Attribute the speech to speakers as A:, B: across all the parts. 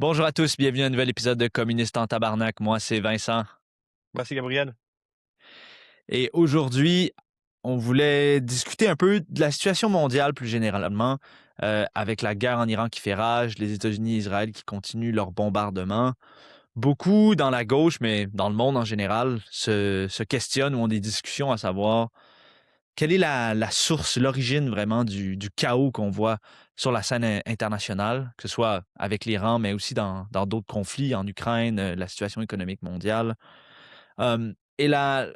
A: Bonjour à tous, bienvenue à un nouvel épisode de Communiste en tabarnak. Moi, c'est Vincent.
B: Merci Gabriel.
A: Et aujourd'hui, on voulait discuter un peu de la situation mondiale plus généralement, avec la guerre en Iran qui fait rage, les États-Unis et Israël qui continuent leur bombardement. Beaucoup dans la gauche, mais dans le monde en général, se questionnent ou ont des discussions à savoir quelle est la source, l'origine vraiment du chaos qu'on voit sur la scène internationale, que ce soit avec l'Iran, mais aussi dans d'autres conflits, en Ukraine, la situation économique mondiale. Et là,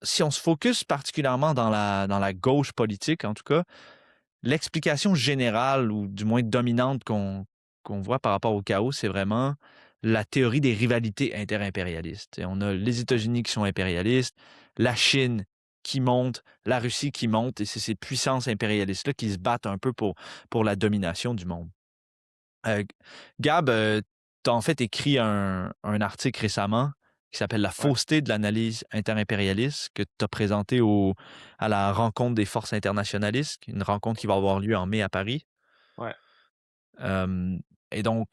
A: si on se focus particulièrement dans la gauche politique, en tout cas, l'explication générale, ou du moins dominante qu'on voit par rapport au chaos, c'est vraiment la théorie des rivalités interimpérialistes. Et on a les États-Unis qui sont impérialistes, la Chine qui monte, la Russie qui monte, et c'est ces puissances impérialistes-là qui se battent un peu pour la domination du monde. Euh, Gab, tu as en fait écrit un article récemment qui s'appelle La
B: Ouais,
A: fausseté de l'analyse interimpérialiste, que tu as présenté à la rencontre des forces internationalistes, une rencontre qui va avoir lieu en mai à Paris.
B: ouais,
A: Euh, et donc,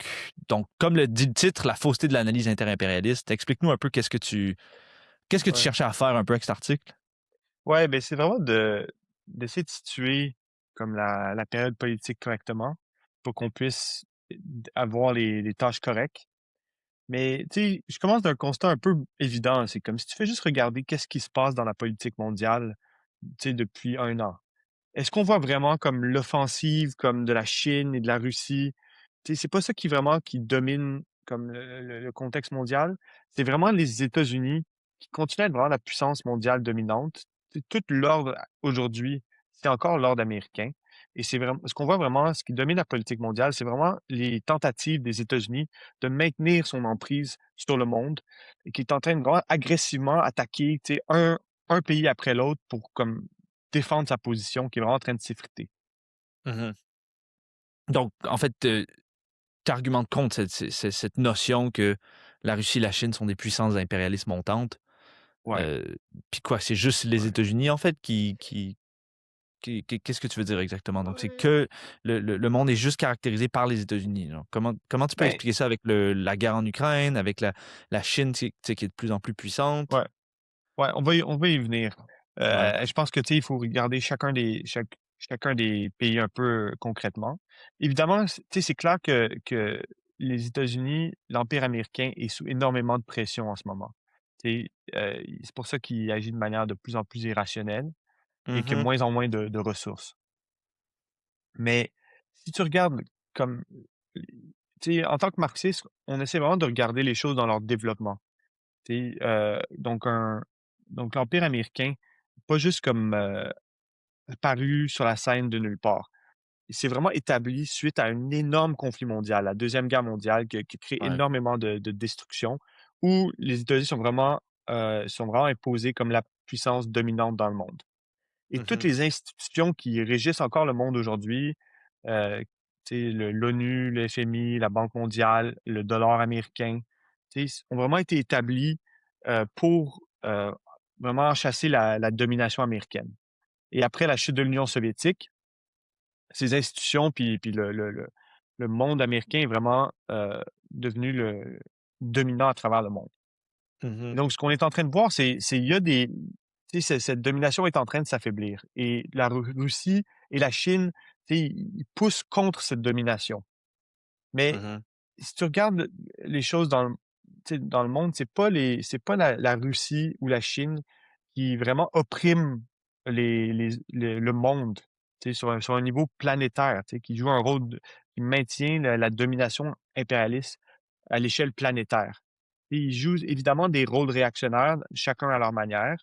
A: comme le dit le titre, La fausseté de l'analyse interimpérialiste, explique-nous un peu qu'est-ce que tu
B: ouais.
A: cherchais à faire un peu avec cet article.
B: Ouais, ben c'est vraiment d'essayer de situer comme la période politique correctement pour qu'on puisse avoir les tâches correctes. Mais tu sais, je commence d'un constat un peu évident. C'est comme si tu fais juste regarder qu'est-ce qui se passe dans la politique mondiale, tu sais, depuis un an. Est-ce qu'on voit vraiment comme l'offensive comme de la Chine et de la Russie? Tu sais, c'est pas ça qui vraiment qui domine comme le contexte mondial. C'est vraiment les États-Unis qui continuent à être vraiment la puissance mondiale dominante. Tu sais, tout l'ordre aujourd'hui, c'est encore l'ordre américain. Et c'est vraiment ce qu'on voit vraiment, ce qui domine la politique mondiale, c'est vraiment les tentatives des États-Unis de maintenir son emprise sur le monde et qui est en train de vraiment agressivement attaquer, tu sais, un pays après l'autre pour comme défendre sa position qui est vraiment en train de s'effriter.
A: Mhm. Donc, en fait, tu argumentes contre cette notion que la Russie et la Chine sont des puissances impérialistes montantes.
B: Ouais,
A: Euh, Puis quoi, c'est juste les
B: ouais.
A: États-Unis, en fait, qu'est-ce que tu veux dire exactement? Donc, c'est que le monde est juste caractérisé par les États-Unis. Genre. Comment tu peux
B: Ben,
A: expliquer ça avec la guerre en Ukraine, avec la Chine, tu sais, qui est de plus en plus puissante?
B: ouais, ouais, on va y venir.
A: Ouais.
B: Je pense que, tu sais, il faut regarder chacun des pays un peu concrètement. Évidemment, tu sais, c'est clair que les États-Unis, l'Empire américain est sous énormément de pression en ce moment. Tu sais, c'est pour ça qu'il agit de manière de plus en plus irrationnelle et que
A: Mhm,
B: moins en moins de ressources. Mais si tu regardes comme, tu sais, en tant que marxiste, on essaie vraiment de regarder les choses dans leur développement. Tu sais, donc l'Empire américain, pas juste comme, apparu sur la scène de nulle part. Il s'est vraiment établi suite à un énorme conflit mondial, la Deuxième Guerre mondiale, qui crée
A: ouais.
B: énormément de destruction, où les États-Unis sont vraiment imposés comme la puissance dominante dans le monde. Et toutes
A: Mhm,
B: les institutions qui régissent encore le monde aujourd'hui, heu, tu sais, l'ONU, le FMI, la Banque mondiale, le dollar américain, tu sais, ont vraiment été établies, pour, vraiment chasser la domination américaine. Et après la chute de l'Union soviétique, ces institutions puis le monde américain est vraiment, devenu le dominant à travers le monde. Et
A: mhm,
B: donc ce qu'on est en train de voir, c'est il y a des tu sais, cette domination est en train de s'affaiblir et la Russie et la Chine, tu sais, ils poussent contre cette domination. Mais
A: mhm,
B: si tu regardes les choses tu sais, dans le monde, c'est pas la Russie ou la Chine qui vraiment oppriment le monde, tu sais, sur un niveau planétaire, tu sais, qui joue un rôle qui maintient la domination impérialiste à l'échelle planétaire. Et ils jouent évidemment des rôles réactionnaires, chacun à leur manière.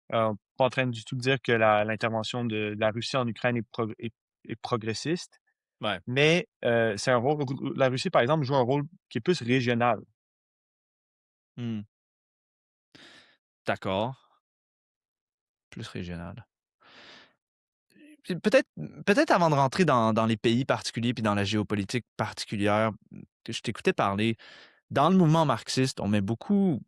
B: Pas en train du tout de dire que l'intervention de la Russie en Ukraine est progressiste,
A: ouais.
B: mais c'est un rôle la Russie, par exemple, joue un rôle qui est plus régional.
A: Hmm. D'accord. Plus régional. Puis peut-être avant de rentrer dans les pays particuliers puis dans la géopolitique particulière, que je t'écoutais parler, dans le mouvement marxiste, on met beaucoup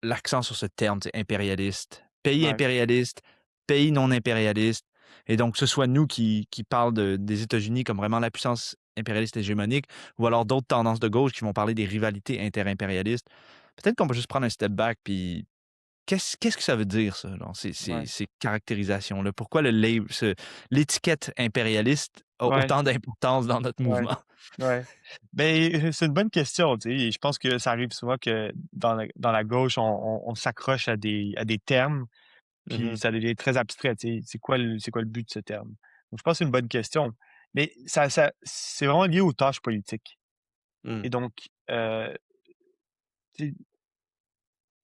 A: l'accent sur ce terme, tu sais, impérialiste. Pays
B: Ouais,
A: impérialiste, pays non impérialiste. Et donc, que ce soit nous qui parlent des États-Unis comme vraiment la puissance impérialiste hégémonique, ou alors d'autres tendances de gauche qui vont parler des rivalités interimpérialistes. Peut-être qu'on peut juste prendre un step back, puis qu'est-ce que ça veut dire ça, genre,
B: Ouais,
A: ces caractérisations-là? Pourquoi l'étiquette impérialiste a
B: ouais,
A: autant d'importance dans notre
B: ouais,
A: mouvement?
B: ouais. Ben, c'est une bonne question, tu sais, et je pense que ça arrive souvent que dans la gauche, on s'accroche à des termes, puis
A: Mmh.
B: ça devient très abstrait, tu sais. C'est quoi le but de ce terme? Donc je pense que c'est une bonne question, mais ça c'est vraiment lié aux tâches politiques
A: Mmh.
B: et donc, tu sais,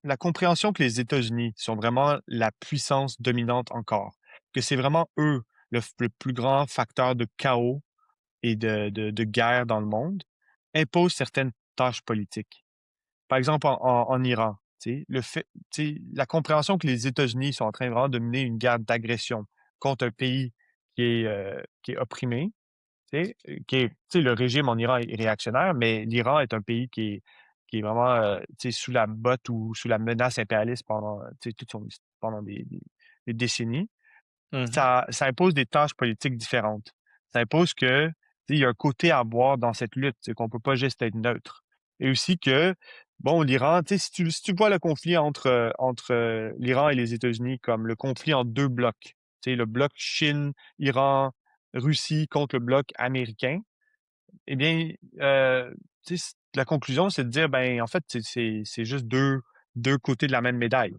B: la compréhension que les États-Unis sont vraiment la puissance dominante encore, que c'est vraiment eux le plus grand facteur de chaos et de guerre dans le monde, impose certaines tâches politiques. Par exemple, en Iran, tu sais, la compréhension que les États-Unis sont en train vraiment de mener une guerre d'agression contre un pays qui est opprimé, tu sais, le régime en Iran est réactionnaire, mais l'Iran est un pays qui est vraiment, tu sais, sous la botte ou sous la menace impérialiste pendant, tu sais, toute son his pendant des décennies.
A: Mmh.
B: Ça impose des tâches politiques différentes. Ça impose que, tu sais, il y a un côté à avoir dans cette lutte, c'est qu'on peut pas juste être neutre et aussi que, bon, l'Iran, tu sais, si tu vois le conflit entre l'Iran et les États-Unis comme le conflit en 2 blocs, tu sais, le bloc Chine, Iran, Russie contre le bloc américain, eh bien, tu sais, la conclusion, c'est de dire, ben, en fait, c'est juste deux côtés de la même médaille.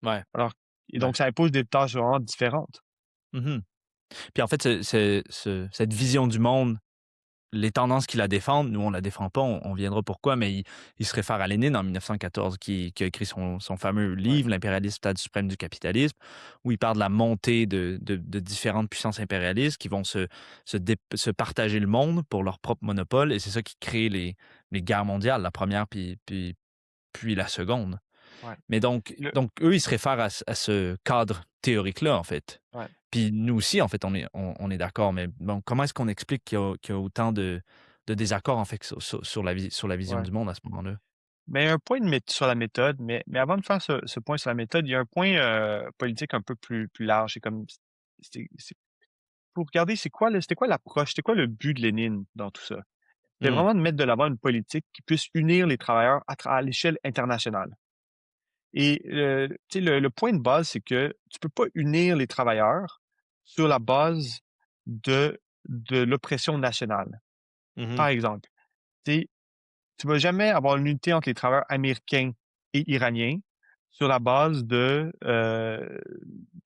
A: Ouais,
B: Alors et
A: ouais.
B: donc ça impose des tâches vraiment différentes.
A: Mmh. Puis en fait, cette vision du monde, les tendances qui la défendent, nous on la défend pas, on viendra pourquoi, mais il se réfère à Lénine en 1914 qui a écrit son fameux
B: Ouais,
A: livre «L'impérialisme, stade suprême du capitalisme», où il parle de la montée de différentes puissances impérialistes qui vont se partager le monde pour leur propre monopole, et c'est ça qui crée les guerres mondiales, la première puis la seconde.
B: ouais.
A: Mais donc
B: Le
A: donc eux, ils se réfèrent à ce cadre théorique-là, en fait.
B: ouais,
A: Puis nous aussi, en fait, on est d'accord, mais bon, comment est-ce qu'on explique qu'il y a autant de désaccords, en fait, sur la vision
B: ouais.
A: du monde à ce moment-là?
B: Mais un point sur la méthode, mais avant de faire ce point sur la méthode, il y a un point, politique un peu plus large. C'est comme c'est faut regarder c'était quoi l'approche, c'était quoi le but de Lénine dans tout ça? C'était
A: Mmh.
B: vraiment de mettre de l'avant une politique qui puisse unir les travailleurs à l'échelle internationale. Et tu sais, le point de base, c'est que tu peux pas unir les travailleurs sur la base de l'oppression nationale.
A: Mmh.
B: Par exemple, tu sais, tu vas jamais avoir une unité entre les travailleurs américains et iraniens sur la base de,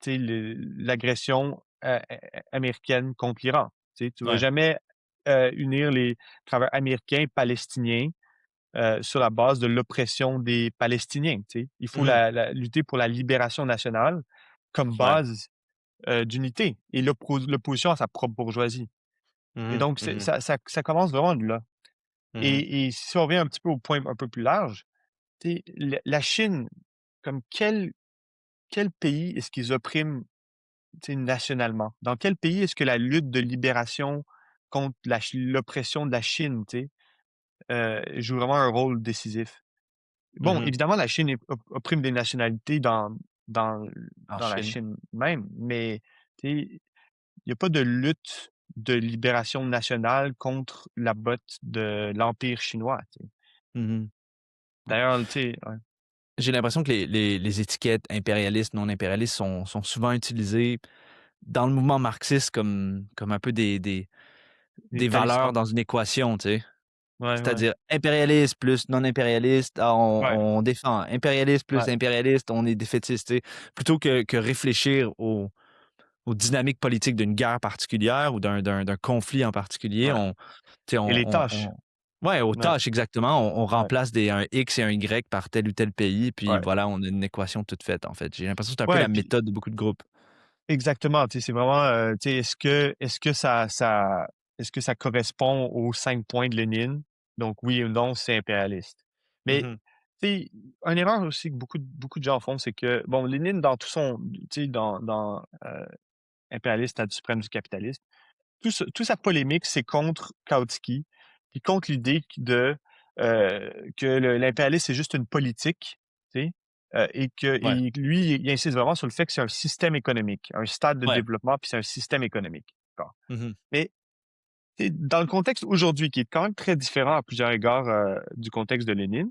B: tu sais, l'agression, américaine contre l'Iran. Tu vas
A: Ouais.
B: jamais, unir les travailleurs américains, palestiniens, sur la base de l'oppression des Palestiniens, tu sais. Il faut
A: Mmh.
B: lutter pour la libération nationale comme
A: Ouais.
B: base, d'unité et l'opposition à sa propre bourgeoisie et
A: Mmh.
B: donc
A: Mmh.
B: ça commence vraiment de là
A: Mmh.
B: et si on revient un petit peu au point un peu plus large, tu sais, la Chine, comme quel pays est-ce qu'ils oppriment, tu sais, nationalement? Dans quel pays est-ce que la lutte de libération contre l'oppression de la Chine, tu sais, joue vraiment un rôle décisif? Bon,
A: Mmh.
B: évidemment, la Chine opprime des nationalités dans
A: En
B: dans la
A: Chine.
B: Chine même, mais tu sais, il y a pas de lutte de libération nationale contre la botte de l'empire chinois, tu sais.
A: Mmh. Ouais.
B: D'ailleurs, tu sais ouais,
A: J'ai l'impression que les étiquettes impérialistes, non impérialistes sont souvent utilisées dans le mouvement marxiste comme un peu
B: les
A: des valeurs
B: talismans.
A: dans une équation, tu sais?
B: Ouais, ouais,
A: C'est-à-dire impérialiste plus non impérialiste, ah,
B: ouais,
A: on défend. Impérialiste plus
B: ouais,
A: impérialiste, on est défaitiste, tu sais? Plutôt que réfléchir aux dynamiques politiques d'une guerre particulière ou d'un conflit en particulier,
B: ouais
A: tu sais,
B: et les tâches.
A: ouais, aux
B: Ouais,
A: tâches exactement, on
B: ouais,
A: remplace un X et un Y par tel ou tel pays, puis
B: ouais.
A: voilà, on a une équation toute faite, en fait. J'ai l'impression que c'est un peu
B: Ouais,
A: la
B: puis
A: méthode de beaucoup de groupes.
B: exactement, tu sais, c'est vraiment, tu sais, est-ce que ça correspond aux 5 points de Lénine? Donc oui ou non, c'est impérialiste. Mais,
A: Mmh.
B: tu sais, une erreur aussi que beaucoup de gens font, c'est que, bon, Lénine dans tout son tu sais, dans, Impérialiste, stade suprême du capitalisme, toute sa polémique, c'est contre Kautsky, puis contre l'idée que l'impérialisme, c'est juste une politique, tu sais,
A: Ouais,
B: et lui, il insiste vraiment sur le fait que c'est un système économique, un stade de
A: ouais.
B: développement, puis c'est un système économique. Bon.
A: Mmh.
B: Mais Dans le contexte aujourd'hui, qui est quand même très différent à plusieurs égards du contexte de Lénine,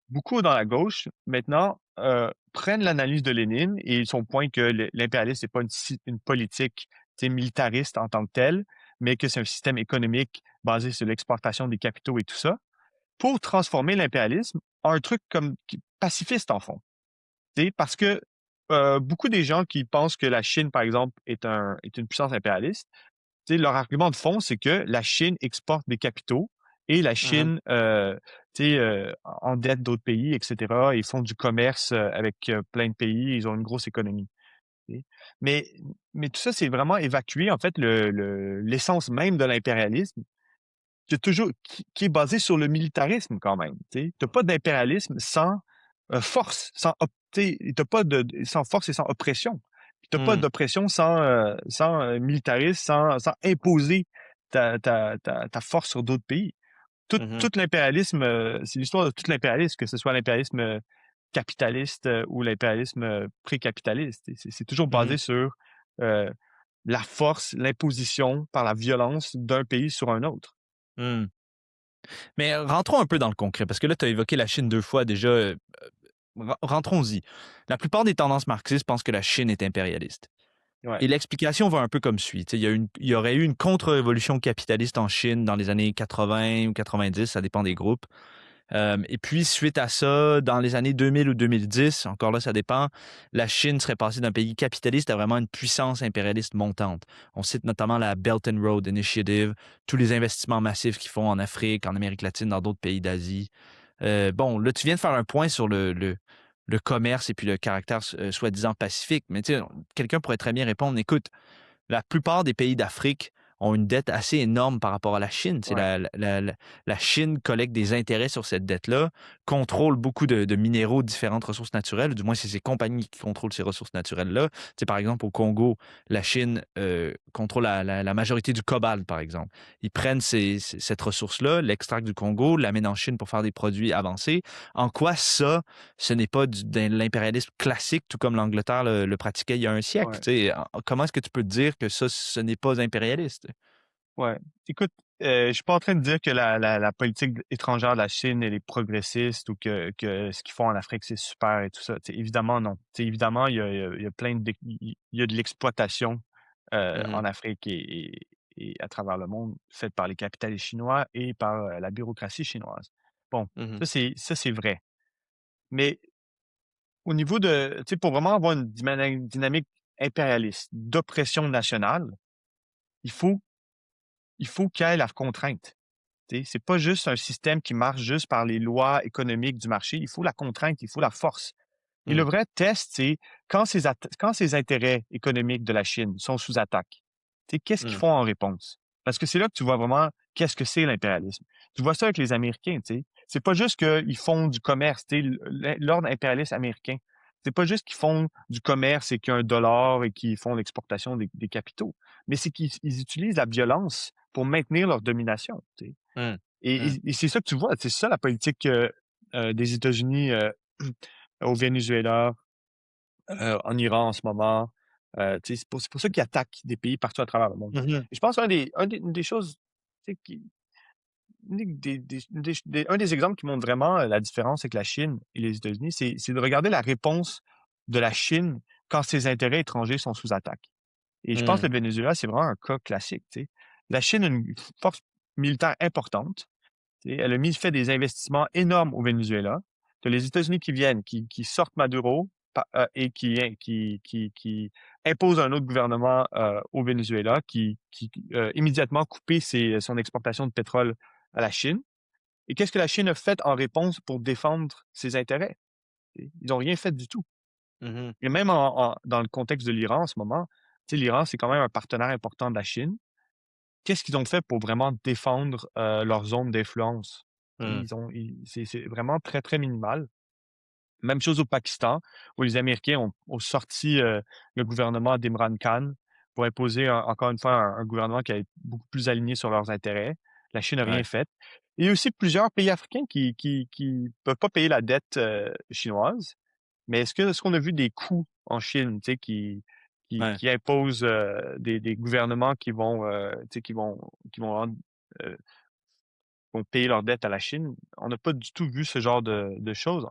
B: beaucoup dans la gauche, maintenant, prennent l'analyse de Lénine et son point que l'impérialisme n'est pas une politique militariste en tant que telle, mais que c'est un système économique basé sur l'exportation des capitaux et tout ça, pour transformer l'impérialisme en un truc comme pacifiste en fond. Parce que beaucoup des gens qui pensent que la Chine, par exemple, est une puissance impérialiste, leur argument de fond, c'est que la Chine exporte des capitaux et la
C: Mhm.
B: Chine endette d'autres pays, etc. Ils font du commerce avec plein de pays, ils ont une grosse économie. t'sais. Mais, mais tout ça, c'est vraiment évacuer, en fait, l'essence même de l'impérialisme, qui est basé sur le militarisme quand même. Tu n'as pas d'impérialisme sans force, t'as pas sans force et sans oppression. Tu n'as pas
C: Mhm.
B: d'oppression sans militarisme, sans imposer ta force sur d'autres pays. Tout
C: Mhm.
B: l'impérialisme, c'est l'histoire de tout l'impérialisme, que ce soit l'impérialisme capitaliste ou l'impérialisme pré-capitaliste. C'est toujours basé
C: Mhm.
B: sur euh, la force, l'imposition par la violence d'un pays sur un autre.
A: Hmm. Mais rentrons un peu dans le concret, parce que là, tu as évoqué la Chine deux fois déjà. Rentrons-y. La plupart des tendances marxistes pensent que la Chine est impérialiste.
B: Ouais.
A: Et l'explication va un peu comme suit. Il y aurait eu une contre-révolution capitaliste en Chine dans les années 80 ou 90, ça dépend des groupes. Et puis, suite à ça, dans les années 2000 ou 2010, encore là, ça dépend, la Chine serait passée d'un pays capitaliste à vraiment une puissance impérialiste montante. On cite notamment la Belt and Road Initiative, tous les investissements massifs qu'ils font en Afrique, en Amérique latine, dans d'autres pays d'Asie. Bon, là, tu viens de faire un point sur le commerce et puis le caractère soi-disant pacifique, mais tu sais, quelqu'un pourrait très bien répondre, écoute, la plupart des pays d'Afrique ont une dette assez énorme par rapport à la Chine. C'est
B: Ouais.
A: la Chine collecte des intérêts sur cette dette-là, contrôle beaucoup de minéraux, de différentes ressources naturelles, du moins c'est ces compagnies qui contrôlent ces ressources naturelles-là. Tu sais, par exemple, au Congo, la Chine contrôle la majorité du cobalt, par exemple. Ils prennent cette ressource-là, l'extractent du Congo, l'amènent en Chine pour faire des produits avancés. En quoi ça, ce n'est pas de l'impérialisme classique, tout comme l'Angleterre le pratiquait il y a un siècle?
B: Ouais.
A: Tu sais, comment est-ce que tu peux te dire que ça, ce n'est pas impérialiste?
B: Ouais. Écoute, je suis pas en train de dire que la politique étrangère de la Chine, elle est progressiste ou que ce qu'ils font en Afrique, c'est super et tout ça. Évidemment, non. Évidemment, il y a plein il y a de l'exploitation en
C: Mhm.
B: Afrique et à travers le monde, faite par les capitalistes chinois et par la bureaucratie chinoise. Bon,
C: Mhm.
B: ça, c'est vrai. Mais au niveau pour vraiment avoir une dynamique impérialiste, d'oppression nationale, il faut, il faut qu'il y ait la contrainte. C'est pas juste un système qui marche juste par les lois économiques du marché. Il faut la contrainte, il faut la force. Et le
C: Mhm.
B: vrai test, c'est quand ces intérêts économiques de la Chine sont sous attaque, qu'est-ce qu'ils
C: Mhm.
B: font en réponse? Parce que c'est là que tu vois vraiment qu'est-ce que c'est l'impérialisme. Tu vois ça avec les Américains, tu sais. C'est pas juste qu'ils font du commerce, l'ordre impérialiste américain. C'est pas juste qu'ils font du commerce et qu'il y a un dollar et qu'ils font l'exportation des capitaux, mais c'est qu'ils utilisent la violence pour maintenir leur domination, tu sais.
C: Mhm.
B: Et,
C: Mhm.
B: et- et c'est ça que tu vois, c'est ça la politique des États-Unis au Venezuela, en Iran en ce moment. C'est pour ça qu'ils attaquent des pays partout à travers le monde.
C: Mhm.
B: Et je pense une des choses, tu sais, un des exemples qui montre vraiment la différence avec la Chine et les États-Unis, c'est de regarder la réponse de la Chine quand ses intérêts étrangers sont sous attaque. Et je pense que
C: Mhm.
B: le Venezuela, c'est vraiment un cas classique. La Chine a une force militaire importante. Elle a fait des investissements énormes au Venezuela. Tu as les États-Unis qui viennent, qui sortent Maduro et qui imposent un autre gouvernement au Venezuela qui immédiatement coupé son exportation de pétrole à la Chine. Et qu'est-ce que la Chine a fait en réponse pour défendre ses intérêts? Ils n'ont rien fait du tout.
C: Mhm.
B: Et même dans le contexte de l'Iran en ce moment, l'Iran, c'est quand même un partenaire important de la Chine. Qu'est-ce qu'ils ont fait pour vraiment défendre leur zone d'influence?
C: Mhm.
B: C'est vraiment très, très minimal. Même chose au Pakistan, où les Américains ont sorti le gouvernement d'Imran Khan pour imposer, encore une fois, un gouvernement qui est beaucoup plus aligné sur leurs intérêts. La Chine n'a rien
C: Ouais.
B: fait. Il y a aussi plusieurs pays africains qui peuvent pas payer la dette chinoise. Mais est-ce qu'on a vu des coups en Chine,
A: Ouais.
B: qui imposent des gouvernements tu sais, qui vont rendre, vont payer leurs dettes à la Chine. On n'a pas du tout vu ce genre de choses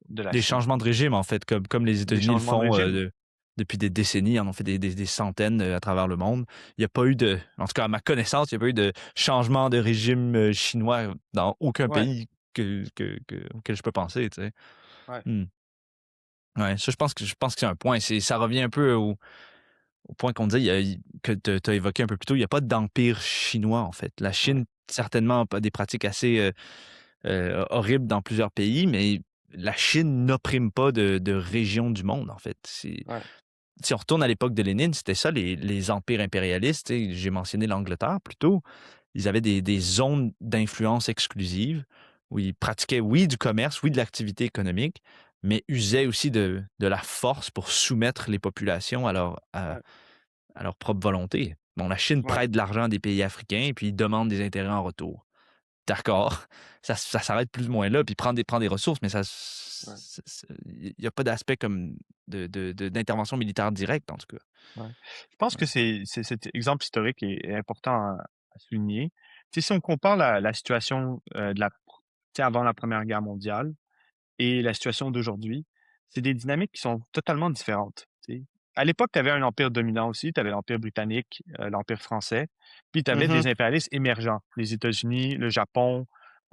B: de la
A: Des
B: Chine.
A: changements de régime, en fait, comme les
B: Des
A: États-Unis le
B: changements de
A: font,
B: régime.
A: depuis des décennies. Ils en ont fait des centaines, à travers le monde. Il y a pas eu de en tout cas à ma connaissance, il y a pas eu de changement de régime, chinois dans aucun
B: Ouais,
A: pays auquel je peux penser, tu sais?
B: ouais,
A: Mmh. Ouais, ça, je pense que c'est un point. Ça revient un peu au point qu'on disait, que tu as évoqué un peu plus tôt, il y a pas d'empire chinois, en fait. La
B: ouais,
A: Chine, certainement, a des pratiques assez, horrible dans plusieurs pays, mais la Chine n'opprime pas de région du monde, en fait.
B: ouais,
A: Si on retourne à l'époque de Lénine, c'était ça, les empires impérialistes. Tu sais, j'ai mentionné l'Angleterre plus tôt. Ils avaient des zones d'influence exclusives où ils pratiquaient, oui, du commerce, oui, de l'activité économique, mais usaient aussi de la force pour soumettre les populations
B: ouais,
A: à leur propre volonté. Bon, la Chine
B: ouais,
A: prête de l'argent à des pays africains et puis ils demandent des intérêts en retour. D'accord. Ça s'arrête plus ou moins là, puis prend des ressources, mais
B: ouais,
A: il y a pas d'aspect comme d'intervention militaire directe, en tout cas.
B: ouais. Je pense
A: Ouais.
B: que c'est cet exemple historique est important à souligner. Tu sais, si on compare la situation, de la tu sais, avant la Première Guerre mondiale et la situation d'aujourd'hui, c'est des dynamiques qui sont totalement différentes, tu sais. À l'époque, tu avais un empire dominant aussi, tu avais l'Empire britannique, l'Empire français, puis tu avais
A: Mmh.
B: des impérialistes émergents, les États-Unis, le Japon,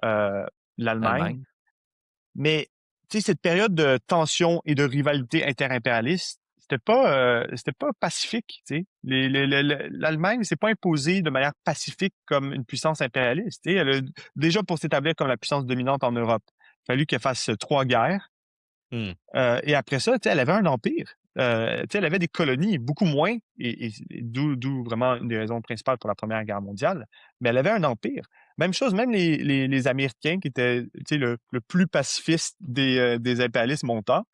B: heu, l'Allemagne.
A: L'Allemagne.
B: Mais, tu sais, cette période de tension et de rivalité interimpérialiste, c'était pas pacifique, tu sais. L'Allemagne s'est pas imposée de manière pacifique comme une puissance impérialiste, tu sais. Déjà pour s'établir comme la puissance dominante en Europe, il a fallu qu'elle fasse 3 guerres.
A: Mmh.
B: Et après ça, tu sais, elle avait un empire. Tu sais, elle avait des colonies, beaucoup moins, et d'où vraiment une des raisons principales pour la Première Guerre mondiale. Mais elle avait un empire. Même chose, même les Américains qui étaient, tu sais, le plus pacifiste des impérialistes montants,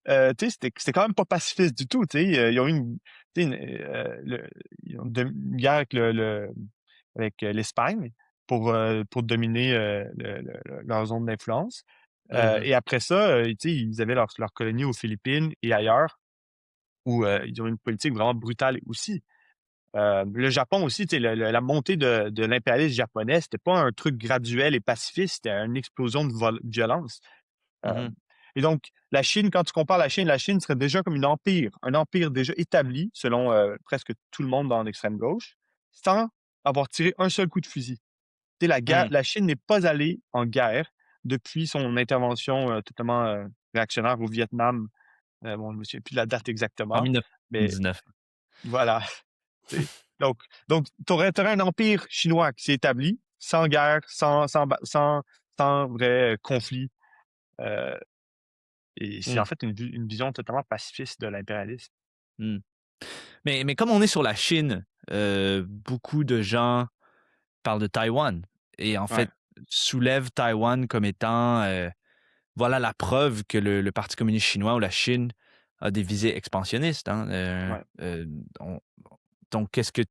B: tu sais, c'était quand même pas pacifiste du tout. Tu sais, ils ont eu tu sais, ils ont une guerre avec avec l'Espagne pour dominer leur zone d'influence.
A: Mmh.
B: Et après ça, tu sais, ils avaient leurs colonies aux Philippines et ailleurs où ils ont une politique vraiment brutale aussi. Le Japon aussi, tu sais, la montée de l'impérialisme japonais, c'était pas un truc graduel et pacifiste, c'était une explosion de violence.
A: Mmh.
B: Et donc, la Chine, quand tu compares la Chine serait déjà comme un empire déjà établi, selon presque tout le monde dans l'extrême gauche, sans avoir tiré un seul coup de fusil. Tu sais,
A: Mmh.
B: la Chine n'est pas allée en guerre depuis son intervention totalement réactionnaire au Vietnam. Bon, je me souviens plus de la date
A: En
B: exactement, mais
A: 1919.
B: voilà. tu sais. Donc t'aurais un empire chinois qui s'est établi sans guerre, sans vrai conflit. euh, Et c'est en
A: Mmh.
B: fait une vision totalement pacifiste de l'impérialisme.
A: Mmh. Mais comme on est sur la Chine, beaucoup de gens parlent de Taïwan et en
B: Ouais,
A: fait soulèvent Taïwan comme étant, voilà la preuve que le Parti communiste chinois ou la Chine a des visées expansionnistes, hein,
B: ouais,
A: on donc qu'est-ce que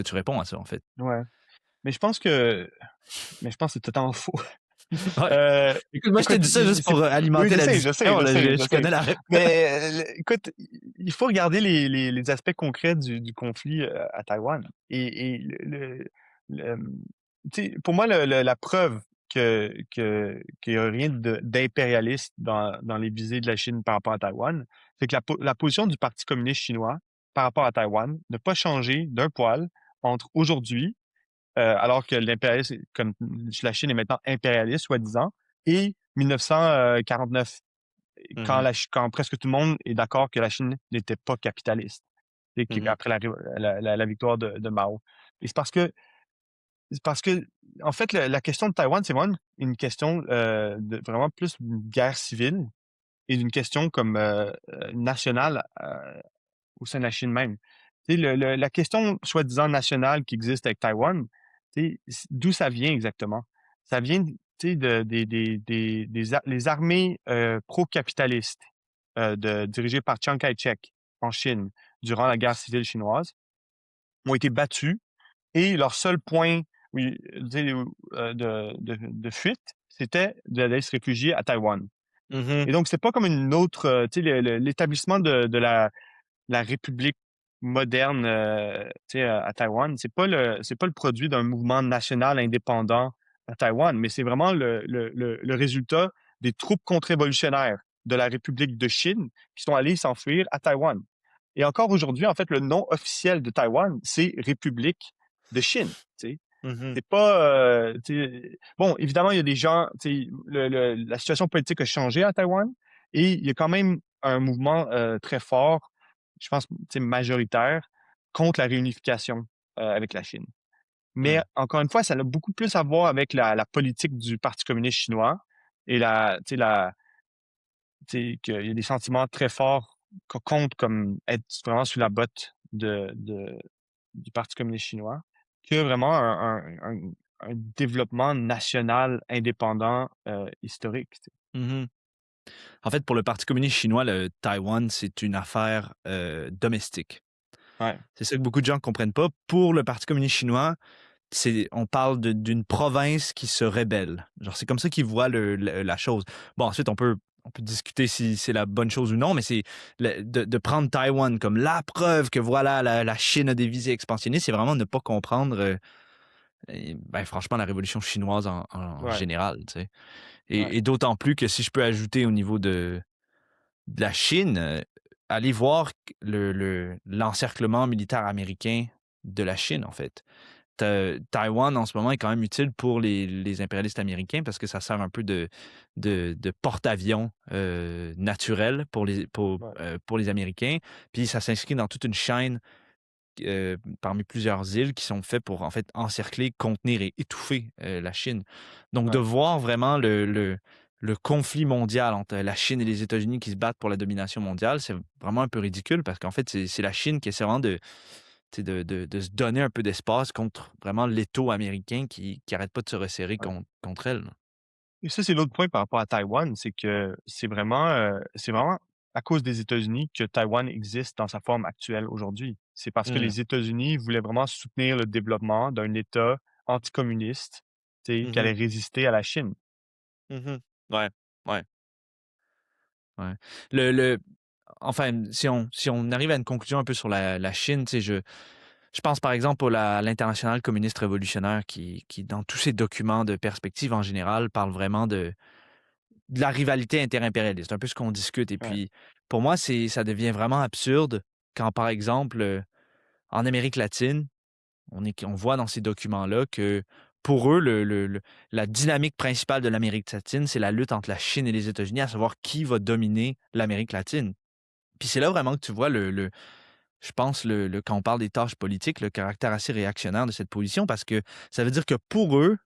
A: tu réponds à ça, en fait?
B: ouais. Mais je pense que mais je pense que c'est totalement faux.
A: Ouais.
B: Heu,
A: Écoute, moi, je t'ai
B: écoute,
A: dit ça juste pour,
B: oui,
A: alimenter
B: je
A: la
B: sais, je sais,
A: discussion,
B: je
A: là,
B: sais,
A: je
B: je
A: je
B: sais.
A: connais la
B: Mais, écoute, il faut regarder les aspects concrets du conflit, à Taïwan et le, tu sais, pour moi, la preuve qu'il y a rien d'impérialiste dans les visées de la Chine par rapport à Taïwan, c'est que la position du Parti communiste chinois par rapport à Taïwan n'a pas changé d'un poil entre aujourd'hui, alors que l'impérialisme, comme la Chine est maintenant impérialiste, soi-disant, et 1949,
A: Mmh mh.
B: quand presque tout le monde est d'accord que la Chine n'était pas capitaliste, et
A: Mmh.
B: après la victoire de Mao. Et c'est parce que, en fait, la question de Taïwan, c'est vraiment une question de vraiment plus d'une guerre civile et d'une question comme nationale au sein de la Chine même. Tu sais, la question soi-disant nationale qui existe avec Taïwan, tu sais, d'où ça vient exactement? Ça vient, tu sais, les armées pro-capitalistes dirigées par Chiang Kai-shek en Chine durant la guerre civile chinoise ont été battues et leur seul point oui, tu sais, de fuite, c'était d'aller se réfugier à Taïwan.
A: Mmh.
B: Et donc, c'est pas comme une autre, tu sais, l'établissement de la la république moderne, tu sais, à Taïwan, c'est pas le produit d'un mouvement national indépendant à Taïwan, mais c'est vraiment le résultat des troupes contre-révolutionnaires de la République de Chine qui sont allées s'enfuir à Taïwan. Et encore aujourd'hui, en fait, le nom officiel de Taïwan, c'est République de Chine, tu sais.
A: Mhm.
B: C'est pas, tu sais, bon, évidemment, il y a des gens, tu sais, la situation politique a changé à Taïwan et il y a quand même un mouvement très fort, je pense, tu sais, majoritaire, contre la réunification avec la Chine. Mais
A: Ouais.
B: encore une fois, ça a beaucoup plus à voir avec la politique du Parti communiste chinois et tu sais, qu'il y a des sentiments très forts contre comme être vraiment sous la botte du Parti communiste chinois, que vraiment un développement national indépendant historique. Tu sais.
A: Mhm. En fait, pour le Parti communiste chinois, le Taïwan, c'est une affaire domestique.
B: Ouais,
A: C'est ça que beaucoup de gens ne comprennent pas. Pour le Parti communiste chinois, on parle d'une province qui se rébelle. Genre, c'est comme ça qu'ils voient la chose. Bon, ensuite, on peut discuter si c'est la bonne chose ou non, mais de prendre Taïwan comme la preuve que voilà, la Chine a des visées expansionnistes, c'est vraiment ne pas comprendre, ben, franchement, la révolution chinoise en
B: ouais,
A: général. Tu sais.
B: ouais,
A: Et d'autant plus que si je peux ajouter au niveau de la Chine, allez voir l'encerclement militaire américain de la Chine, en fait. Taïwan, en ce moment, est quand même utile pour les impérialistes américains parce que ça sert un peu de porte-avions naturel
B: ouais,
A: pour les Américains. Puis ça s'inscrit dans toute une chaîne parmi plusieurs îles qui sont faites pour, en fait, encercler, contenir et étouffer la Chine. Donc, de
B: ouais.
A: voir vraiment le conflit mondial entre la Chine et les États-Unis qui se battent pour la domination mondiale, c'est vraiment un peu ridicule parce qu'en fait, c'est la Chine qui essaie vraiment tu sais, de se donner un peu d'espace contre vraiment l'étau américain qui arrête pas de se resserrer
B: Ouais.
A: contre elle.
B: Et ça, c'est l'autre point par rapport à Taïwan, c'est que c'est vraiment à cause des États-Unis que Taïwan existe dans sa forme actuelle aujourd'hui. C'est parce que
A: Mm.
B: les États-Unis voulaient vraiment soutenir le développement d'un État anticommuniste, tu sais, qui allait
A: Mhm.
B: résister à la Chine.
A: Mhm. Ouais, ouais, ouais. Le, enfin, si on arrive à une conclusion un peu sur la Chine, tu sais, je pense par exemple à l'Internationale communiste révolutionnaire qui, dans tous ses documents de perspective en général, parle vraiment de la rivalité interimpérialiste, un peu ce qu'on discute. Et
B: Ouais,
A: puis, pour moi, ça devient vraiment absurde quand, par exemple, en Amérique latine, on voit dans ces documents-là que pour eux, la dynamique principale de l'Amérique latine, c'est la lutte entre la Chine et les États-Unis, à savoir qui va dominer l'Amérique latine. Puis c'est là vraiment que tu vois je pense, quand on parle des tâches politiques, le caractère assez réactionnaire de cette position, parce que ça veut dire que pour eux,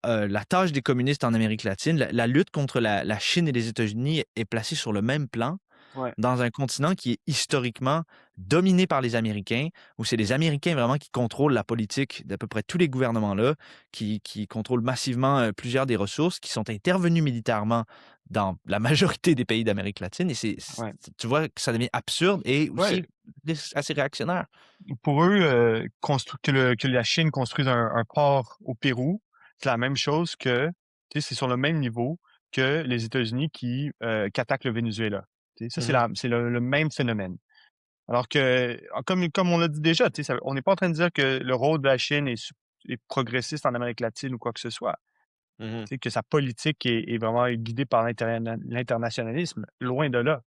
A: la tâche des communistes en Amérique latine, la lutte contre la Chine et les États-Unis est placée sur le même plan
B: ouais,
A: dans un continent qui est historiquement dominé par les Américains, où c'est les Américains vraiment qui contrôlent la politique d'à peu près tous les gouvernements-là, qui contrôlent massivement plusieurs des ressources, qui sont intervenus militairement dans la majorité des pays d'Amérique latine. Et
B: ouais.
A: tu vois que ça devient absurde et
B: Ouais,
A: aussi assez réactionnaire.
B: pour eux, que la Chine construise un port au Pérou, c'est la même chose que, tu sais, c'est sur le même niveau que les États-Unis qui attaquent le Venezuela. Tu sais, ça, c'est
A: Mhm,
B: la c'est le même phénomène. Alors que, comme on l'a dit déjà, tu sais, on n'est pas en train de dire que le rôle de la Chine est progressiste en Amérique latine ou quoi que ce soit.
A: mhm,
B: Tu sais, que sa politique est vraiment guidée par l'internationalisme, loin de là.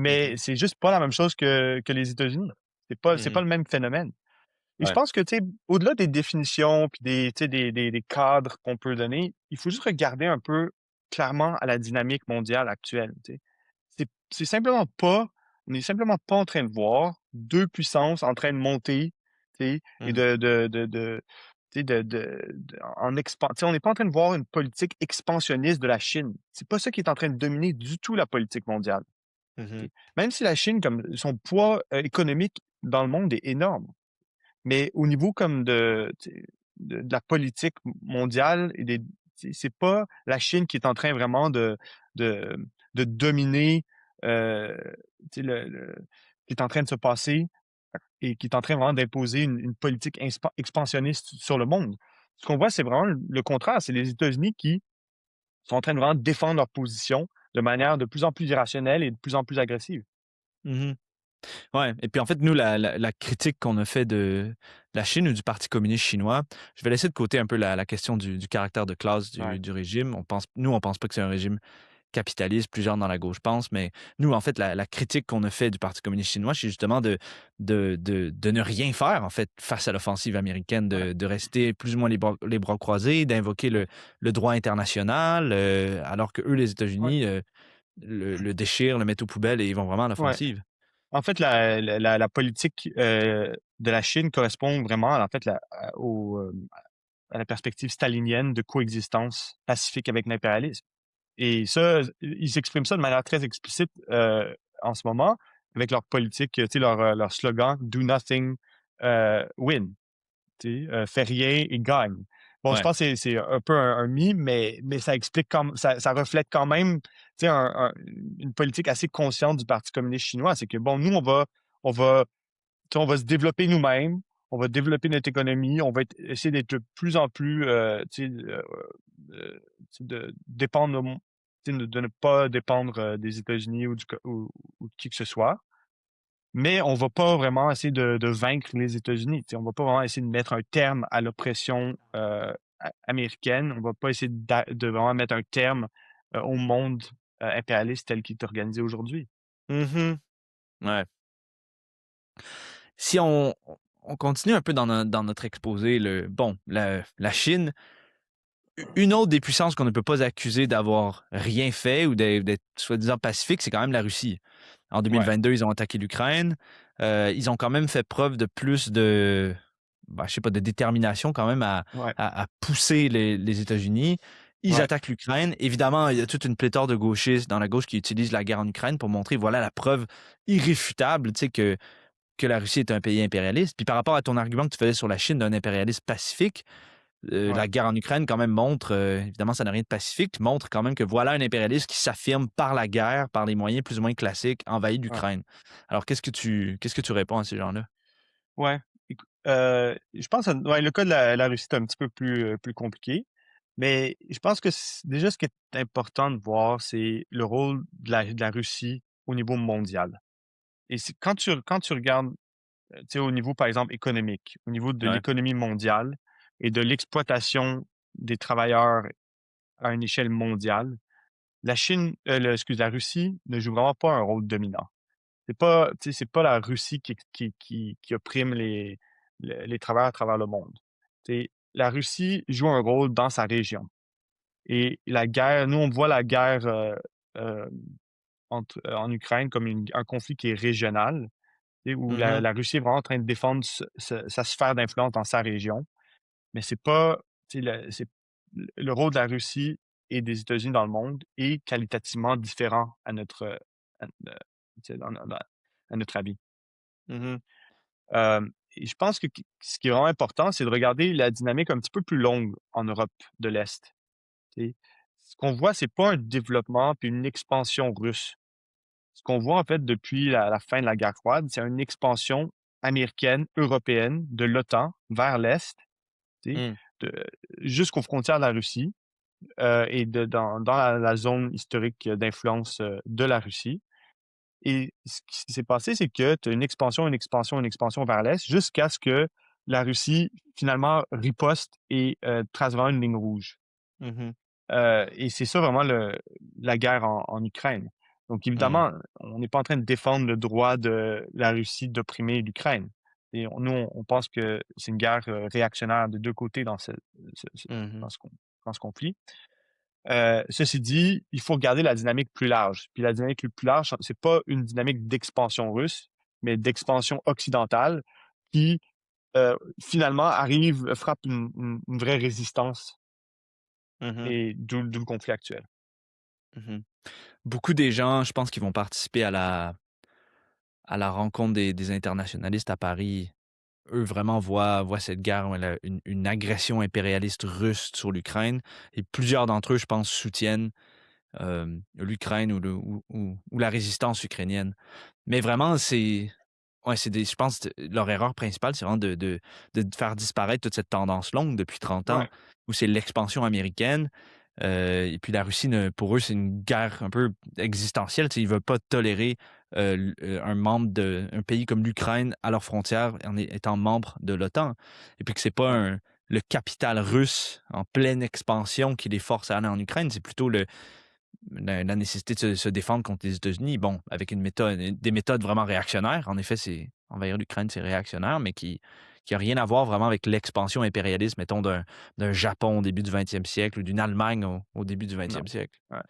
A: mhm,
B: Mais c'est juste pas la même chose que les États-Unis. C'est pas
A: mhm.
B: le même phénomène. Et je
A: Ouais.
B: pense que, tu sais, au-delà des définitions puis tu sais, des cadres qu'on peut donner, il faut juste regarder un peu clairement à la dynamique mondiale actuelle, tu sais. C'est simplement pas on est simplement pas en train de voir 2 puissances en train de monter, tu sais, et
A: Mhm,
B: tu sais, en expan tu sais, on n'est pas en train de voir une politique expansionniste de la Chine. C'est pas ça qui est en train de dominer du tout la politique mondiale,
A: mhm,
B: OK? Même si la Chine, comme son poids, économique dans le monde est énorme. Mais au niveau comme tu sais, de la politique mondiale et c'est pas la Chine qui est en train vraiment de de dominer, heu, tu sais, qui est en train de se passer et qui est en train vraiment d'imposer une politique expansionniste sur le monde. Ce qu'on voit, c'est vraiment le contraire. C'est les États-Unis qui sont en train de vraiment défendre leur position de manière de plus en plus irrationnelle et de plus en plus agressive.
A: mhm. Ouais, et puis en fait, nous, la critique qu'on a fait de la Chine ou du Parti communiste chinois, je vais laisser de côté un peu la question du caractère de classe
B: Ouais,
A: du régime. On pense pas que c'est un régime capitaliste, plusieurs dans la gauche pensent, mais nous, en fait, la critique qu'on a fait du Parti communiste chinois, c'est justement de ne rien faire, en fait, face à l'offensive américaine,
B: ouais,
A: de rester plus ou moins les bras croisés, d'invoquer le droit international, alors que eux, les
B: ouais,
A: États-Unis, le déchirent, le mettent aux poubelles et ils vont vraiment à
B: ouais.
A: l'offensive.
B: En fait, la politique, de la Chine correspond vraiment, en fait, à la perspective stalinienne de coexistence pacifique avec l'impérialisme. Et ça, ils expriment ça de manière très explicite, en ce moment avec leur politique, tu sais, leur slogan «Do nothing, win». Tu sais, fait rien et gagne. Bon, je
A: Ouais.
B: pense que c'est un peu un meme, mais ça explique comme ça reflète quand même, tu sais, une politique assez consciente du Parti communiste chinois. C'est que, bon, nous, on va tu sais, on va se développer nous-mêmes, on va développer notre économie, on va essayer d'être de plus en plus, tu sais, tu sais, de dépendre, tu sais, de ne pas dépendre, des États-Unis ou de qui que ce soit. Mais on va pas vraiment essayer de vaincre les États-Unis. Tu sais, on va pas vraiment essayer de mettre un terme à l'oppression, américaine. On va pas essayer de vraiment mettre un terme, au monde, impérialiste tel qu'il est organisé aujourd'hui.
A: Mmh. Ouais. Si on continue un peu dans notre exposé, la Chine, une autre des puissances qu'on ne peut pas accuser d'avoir rien fait ou d'être soi-disant pacifique, c'est quand même la Russie. En
B: Ouais,
A: 2022, ils ont attaqué l'Ukraine. Ils ont quand même fait preuve de plus de, je sais pas, de détermination quand même
B: ouais,
A: à pousser les États-Unis. Ils
B: ouais,
A: attaquent l'Ukraine. Évidemment, il y a toute une pléthore de gauchistes dans la gauche qui utilisent la guerre en Ukraine pour montrer, voilà, la preuve irréfutable, tu sais, que la Russie est un pays impérialiste. Puis par rapport à ton argument que tu faisais sur la Chine d'un impérialisme pacifique,
B: ouais,
A: la guerre en Ukraine quand même montre, évidemment ça n'a rien de pacifique, montre quand même que voilà un impérialisme qui s'affirme par la guerre, par les moyens plus ou moins classiques, envahit
B: ouais,
A: l'Ukraine. Alors qu'est-ce que tu réponds à ces gens-là?
B: ouais. Je pense ouais, le cas de la Russie est un petit peu plus compliqué, mais je pense que déjà ce qui est important de voir, c'est le rôle de la Russie au niveau mondial. Et quand tu regardes, tu sais, au niveau, par exemple, économique, au niveau de
A: Ouais.
B: l'économie mondiale et de l'exploitation des travailleurs à une échelle mondiale, la Russie ne joue vraiment pas un rôle dominant. C'est pas, tu sais, c'est pas la Russie qui opprime les travailleurs à travers le monde. Tu sais, la Russie joue un rôle dans sa région et la guerre nous, on voit la guerre, heu, en Ukraine comme un conflit qui est régional, tu sais, où
A: Mhm,
B: la Russie est vraiment en train de défendre sa sphère d'influence dans sa région. Mais c'est pas, tu sais, le rôle de la Russie et des États-Unis dans le monde est qualitativement différent tu sais, à notre avis.
A: mhm,
B: Et je pense que ce qui est vraiment important, c'est de regarder la dynamique un petit peu plus longue en Europe de l'Est, tu sais. Ce qu'on voit, c'est pas un développement puis une expansion russe. Ce qu'on voit, en fait, depuis la fin de la guerre froide, c'est une expansion américaine, européenne, de l'OTAN vers l'Est, tu sais,
A: mm,
B: de jusqu'aux frontières de la Russie, et dans la zone historique d'influence, de la Russie. Et ce qui s'est passé, c'est que tu as une expansion, une expansion, une expansion vers l'Est jusqu'à ce que la Russie, finalement, riposte et trace vraiment une ligne rouge.
A: mhm,
B: Et c'est ça vraiment la guerre en Ukraine. Donc
A: mm,
B: évidemment, on n'est pas en train de défendre le droit de la Russie d'opprimer l'Ukraine. Et on pense que c'est une guerre réactionnaire de deux côtés
A: mhm,
B: dans ce conflit. Ceci dit, il faut regarder la dynamique plus large. Puis la dynamique plus large, c'est pas une dynamique d'expansion russe, mais d'expansion occidentale qui, finalement frappe une vraie résistance
A: mhm,
B: et d'où le conflit actuel.
A: mhm. Beaucoup des gens, je pense, qui vont participer à la rencontre des internationalistes à Paris, eux vraiment voient cette guerre, ouais, une agression impérialiste russe sur l'Ukraine. Et plusieurs d'entre eux, je pense, soutiennent l'Ukraine ou la résistance ukrainienne. Mais vraiment, je pense que leur erreur principale, c'est vraiment de faire disparaître toute cette tendance longue depuis 30 ans,
B: Ouais,
A: où c'est l'expansion américaine. Et puis la Russie, pour eux, c'est une guerre un peu existentielle. Tu sais, ils ne veulent pas tolérer un membre un pays comme l'Ukraine à leurs frontières étant membre de l'OTAN. Et puis que c'est pas
B: Ouais,
A: le capital russe en pleine expansion qui les force à aller en Ukraine, c'est plutôt la nécessité de se défendre contre les États-Unis. Bon, avec des méthodes vraiment réactionnaires. En effet, envahir l'Ukraine, c'est réactionnaire, mais qui a rien à voir vraiment avec l'expansion impérialiste, mettons, d'un Japon au début du 20e siècle ou d'une Allemagne au début du
B: non.
A: 20e siècle.
B: Ouais.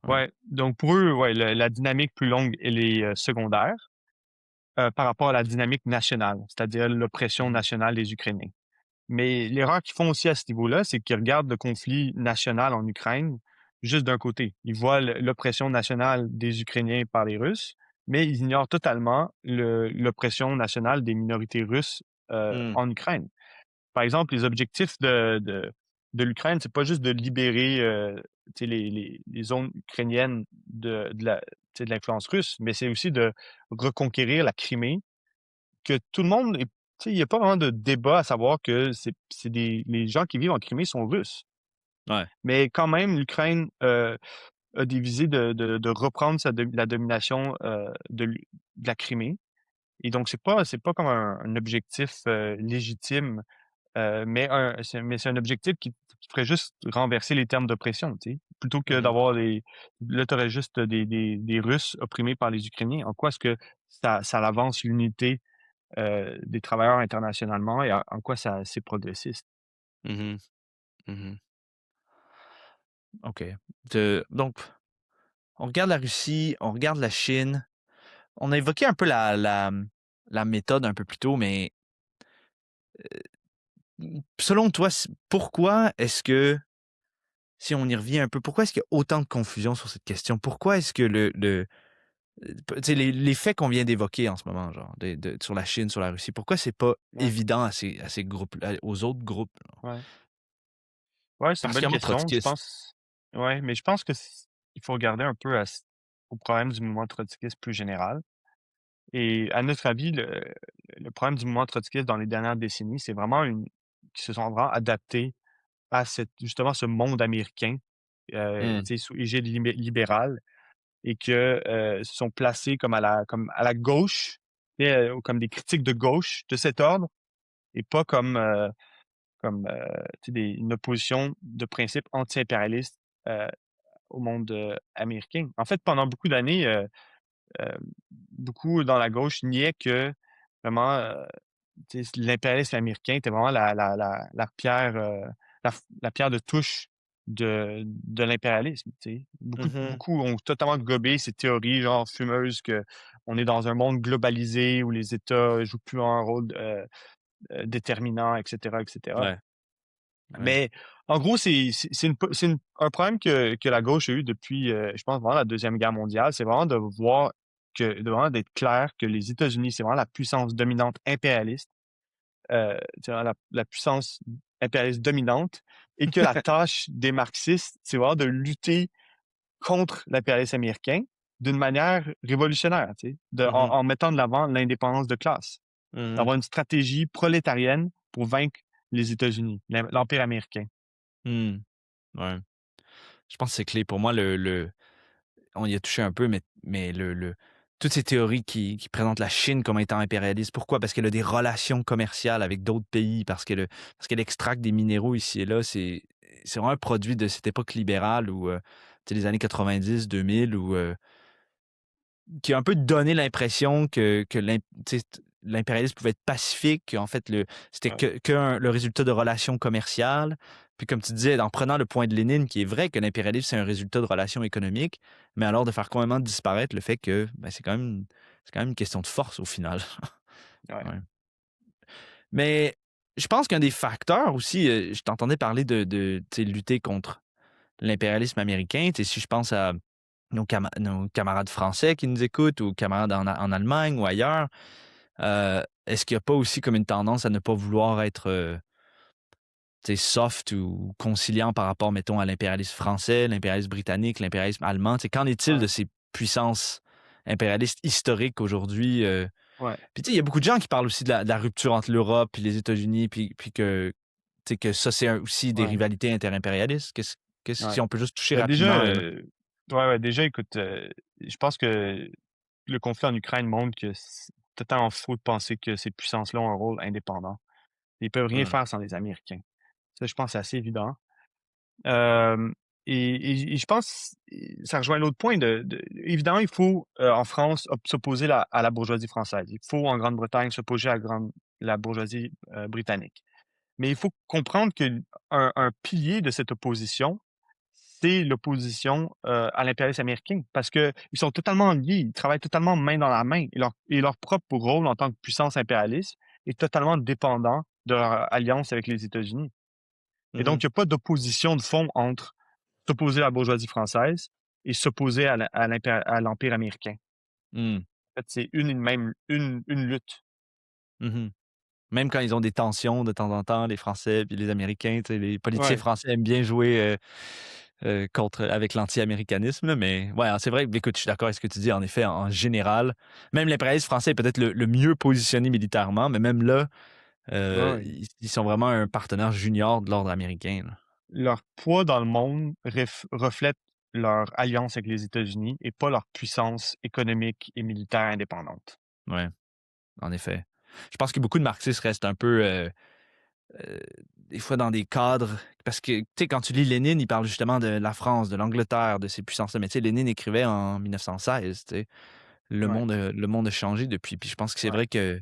A: Ouais.
B: Ouais, donc pour eux, ouais, la dynamique plus longue, elle est, secondaire, par rapport à la dynamique nationale, c'est-à-dire l'oppression
A: Mhm.
B: nationale des Ukrainiens. Mais l'erreur qu'ils font aussi à ce niveau-là, c'est qu'ils regardent le conflit national en Ukraine juste d'un côté. Ils voient l'oppression nationale des Ukrainiens par les Russes, mais ils ignorent totalement l'oppression nationale des minorités russes
A: Mm.
B: en Ukraine. Par exemple, les objectifs de l'Ukraine, c'est pas juste de libérer tu sais, les zones ukrainiennes tu sais, de l'influence russe, mais c'est aussi de reconquérir la Crimée, que tout le monde est, tu sais, il n'y a pas vraiment de débat à savoir que les gens qui vivent en Crimée sont russes.
A: Ouais.
B: Mais quand même, l'Ukraine a des visées de reprendre la domination de la Crimée. Et donc, c'est pas comme un objectif légitime, mais c'est un objectif qui ferait juste renverser les termes d'oppression, tu sais. Plutôt que
A: Mhm.
B: d'avoir là, tu aurais juste des Russes opprimés par les Ukrainiens. En quoi est-ce que ça avance l'unité des travailleurs internationalement et en quoi c'est progressiste?
A: Mhm. Mhm. OK. Donc, on regarde la Russie, on regarde la Chine. On a évoqué un peu la méthode un peu plus tôt, mais selon toi, pourquoi est-ce que, si on y revient un peu, pourquoi est-ce qu'il y a autant de confusion sur cette question? Pourquoi est-ce que tu sais, les faits qu'on vient d'évoquer en ce moment, genre, sur la Chine, sur la Russie, pourquoi c'est pas
B: Ouais,
A: évident à ces groupes, aux autres groupes? Là?
B: ouais. Ouais, c'est une bonne
A: Particulièrement
B: question. Je
A: trotskistes.
B: pense Ouais, mais je pense que il faut regarder un peu au problème du mouvement trotskiste plus général. Et à notre avis, le problème du mouvement trotskiste dans les dernières décennies, c'est vraiment qu'ils se sont vraiment adaptés à justement ce monde américain,
A: Hmm.
B: tu sais, sous égide libérale, et que, se sont placés comme à la gauche, tu sais, comme des critiques de gauche de cet ordre et pas comme tu sais, une opposition de principe anti-impérialiste, heu, au monde, américain. En fait, pendant beaucoup d'années, heu, beaucoup dans la gauche niaient que vraiment, tu sais, l'impérialisme américain était vraiment la pierre, la pierre de touche de l'impérialisme, tu sais.
A: Mhm.
B: Beaucoup ont totalement gobé ces théories genre fumeuses que on est dans un monde globalisé où les États jouent plus un rôle, déterminant et cetera et cetera.
A: Ouais, ouais.
B: Mais en gros, c'est un problème que la gauche a eu depuis, je pense vraiment la Deuxième Guerre mondiale. C'est vraiment de vraiment d'être clair que les États-Unis, c'est vraiment la puissance dominante impérialiste, c'est vraiment la puissance impérialiste dominante et que la tâche des marxistes, c'est vraiment de lutter contre l'impérialisme américain d'une manière révolutionnaire, tu sais,
A: Mhm.
B: en mettant de l'avant l'indépendance de classe,
A: Mhm.
B: d'avoir une stratégie prolétarienne pour vaincre les États-Unis, l'empire américain.
A: Hmm. Ouais. Je pense que c'est clé. Pour moi, on y a touché un peu, mais toutes ces théories qui présentent la Chine comme étant impérialiste, pourquoi? Parce qu'elle a des relations commerciales avec d'autres pays, parce qu'elle extracte des minéraux ici et là. C'est vraiment un produit de cette époque libérale où, tu sais, les années 90, 2000, où, qui a un peu donné l'impression que tu sais, l'impérialisme pouvait être pacifique, qu'en fait, c'était
B: Ouais,
A: le résultat de relations commerciales. Puis comme tu disais, en prenant le point de Lénine, qui est vrai que l'impérialisme, c'est un résultat de relations économiques, mais alors de faire complètement disparaître le fait que ben, c'est quand même une question de force au final.
B: ouais,
A: Ouais. Mais je pense qu'un des facteurs aussi, je t'entendais parler tu sais, lutter contre l'impérialisme américain. Tu sais, si je pense à nos camarades français qui nous écoutent ou camarades en Allemagne ou ailleurs, est-ce qu'il n'y a pas aussi comme une tendance à ne pas vouloir être tu sais, soft ou conciliant par rapport, mettons, à l'impérialisme français, l'impérialisme britannique, l'impérialisme allemand? Tu sais, qu'en est-il de
B: ouais,
A: ces puissances impérialistes historiques aujourd'hui?
B: ouais,
A: Puis tu sais, il y a beaucoup de gens qui parlent aussi de la rupture entre l'Europe et les États-Unis, puis que, tu sais, que ça, c'est aussi des
B: ouais,
A: rivalités interimpérialistes. Si
B: ouais.
A: on peut juste toucher
B: Bah, déjà,
A: rapidement.
B: ouais, ouais, déjà, écoute, je pense que le conflit en Ukraine montre que c'est totalement faux de penser que ces puissances-là ont un rôle indépendant. Ils peuvent rien
A: Mmh.
B: faire sans les Américains. Ça, je pense, c'est assez évident. Hem et je pense, ça rejoint l'autre point évidemment, il faut, en France, s'opposer à la bourgeoisie française. Il faut, en Grande-Bretagne, s'opposer à la bourgeoisie, britannique. Mais il faut comprendre qu'un un pilier de cette opposition, c'est l'opposition, à l'impérialisme américain parce qu'ils sont totalement liés, ils travaillent totalement main dans la main et leur propre rôle en tant que puissance impérialiste est totalement dépendant de leur alliance avec les États-Unis. Et
A: Mmh.
B: donc, il y a pas d'opposition de fond entre s'opposer à la bourgeoisie française et s'opposer à l'Empire américain.
A: Mmh.
B: En fait, c'est une lutte.
A: Mmh. Même quand ils ont des tensions de temps en temps, les Français puis les Américains, tu sais, les politiciens
B: Ouais,
A: français aiment bien jouer, contre avec l'anti-américanisme, là, mais ouais, hein, c'est vrai, écoute, je suis d'accord avec ce que tu dis. En effet, en général, même l'impérialisme français est peut-être le mieux positionné militairement, mais même là,
B: ouais, ouais.
A: ils sont vraiment un partenaire junior de l'ordre américain, là.
B: Leur poids dans le monde reflète leur alliance avec les États-Unis et pas leur puissance économique et militaire indépendante.
A: Ouais, en effet. Je pense que beaucoup de marxistes restent un peu, heu, des fois dans des cadres parce que, tu sais, quand tu lis Lénine, il parle justement de la France, de l'Angleterre, de ces puissances-là, mais tu sais, Lénine écrivait en 1916, tu sais?
B: Ouais,
A: Le monde a changé depuis, puis je pense que c'est
B: ouais,
A: vrai que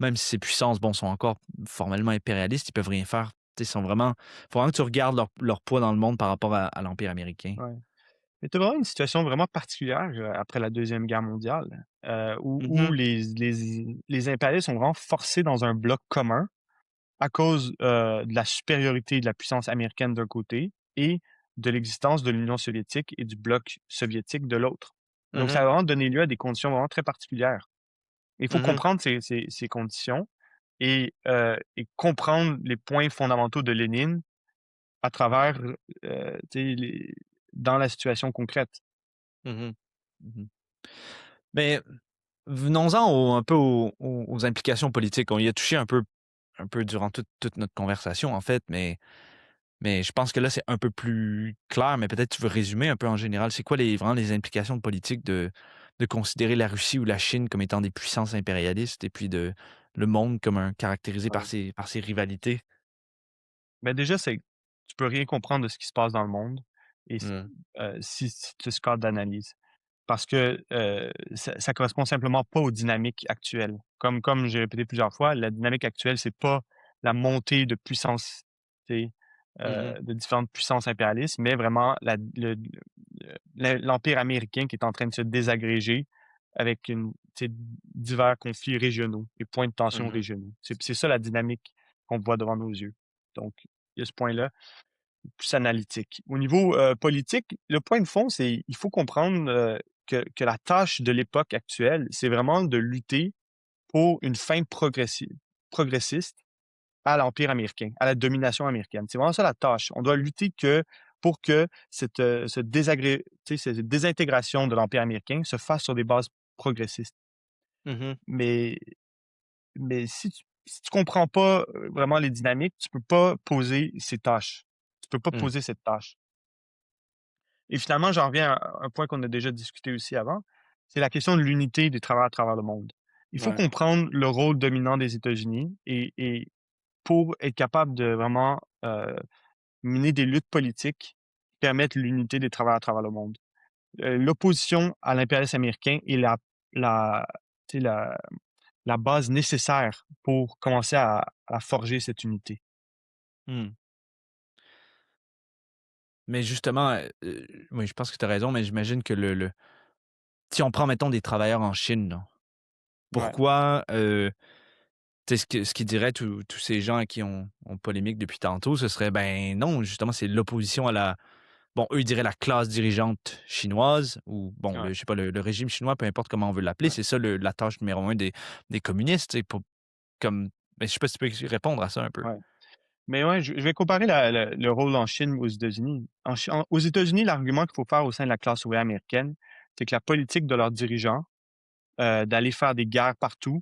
A: même si ces puissances, bon, sont encore formellement impérialistes, ils peuvent rien faire. Tu sais, ils sont vraiment faut vraiment que tu regardes leur poids dans le monde par rapport à l'empire américain.
B: ouais. Mais tu as vraiment une situation vraiment particulière, après la Deuxième Guerre mondiale, où
A: Mmh.
B: les impérialistes sont vraiment forcés dans un bloc commun à cause, de la supériorité de la puissance américaine d'un côté et de l'existence de l'Union soviétique et du bloc soviétique de l'autre. Donc ça
A: Mmh.
B: a vraiment donné lieu à des conditions vraiment très particulières. Il faut
A: Mmh.
B: comprendre ces conditions et comprendre les points fondamentaux de Lénine à travers, tu sais, les dans la situation concrète.
A: Mmh. Mmh. Mais venons-en un peu aux implications politiques. On y a touché un peu durant toute notre conversation, en fait, mais je pense que là, c'est un peu plus clair, mais peut-être tu veux résumer un peu en général. C'est quoi vraiment les implications politiques de considérer la Russie ou la Chine comme étant des puissances impérialistes et puis le monde comme un caractérisé
B: Ouais.
A: par ses rivalités?
B: Mais déjà, c'est tu peux rien comprendre de ce qui se passe dans le monde et
A: Mmh.
B: si tu ce cadre d'analyse. Parce que, ça correspond simplement pas aux dynamiques actuelles. Comme j'ai répété plusieurs fois, la dynamique actuelle, c'est pas la montée de puissance, tu sais,
A: Mmh.
B: de différentes puissances impérialistes, mais vraiment l'empire américain qui est en train de se désagréger avec tu sais, divers conflits régionaux et points de tension
A: Mmh.
B: régionaux. C'est ça la dynamique qu'on voit devant nos yeux. Donc, il y a ce point-là plus analytique. Au niveau, politique, le point de fond, c'est il faut comprendre, que la tâche de l'époque actuelle, c'est vraiment de lutter pour une fin progressiste à l'empire américain, à la domination américaine. C'est vraiment ça la tâche. On doit lutter pour que tu sais, cette désintégration de l'empire américain se fasse sur des bases progressistes.
A: Mmh.
B: Mais si tu comprends pas, vraiment les dynamiques, tu peux pas poser ces tâches. Tu peux pas
A: Mmh.
B: poser cette tâche. Et finalement, j'en reviens à un point qu'on a déjà discuté aussi avant, c'est la question de l'unité des travailleurs à travers le monde. Il faut
A: Ouais.
B: comprendre le rôle dominant des États-Unis et pour être capable de vraiment, mener des luttes politiques qui permettent l'unité des travailleurs à travers le monde. L'opposition à l'impérialisme américain est la tu sais, la base nécessaire pour commencer à forger cette unité.
A: Mmh. Mais justement, oui, je pense que tu as raison, mais j'imagine que le si on prend, mettons, des travailleurs en Chine, là,
B: Ouais,
A: pourquoi, tu sais, ce qu'ils diraient tous ces gens à qui on polémique depuis tantôt, ce serait, ben, non, justement, c'est l'opposition à la bon, eux, ils diraient la classe dirigeante chinoise ou bon,
B: ouais,
A: je sais pas, le régime chinois, peu importe comment on veut l'appeler,
B: ouais,
A: c'est ça la tâche numéro un des communistes, tu sais, pour comme mais je sais pas si tu peux répondre à ça un peu?
B: ouais. Mais ouais, je vais comparer le rôle en Chine aux États-Unis. Aux États-Unis, l'argument qu'il faut faire au sein de la classe ouvrière américaine, c'est que la politique de leurs dirigeants, d'aller faire des guerres partout,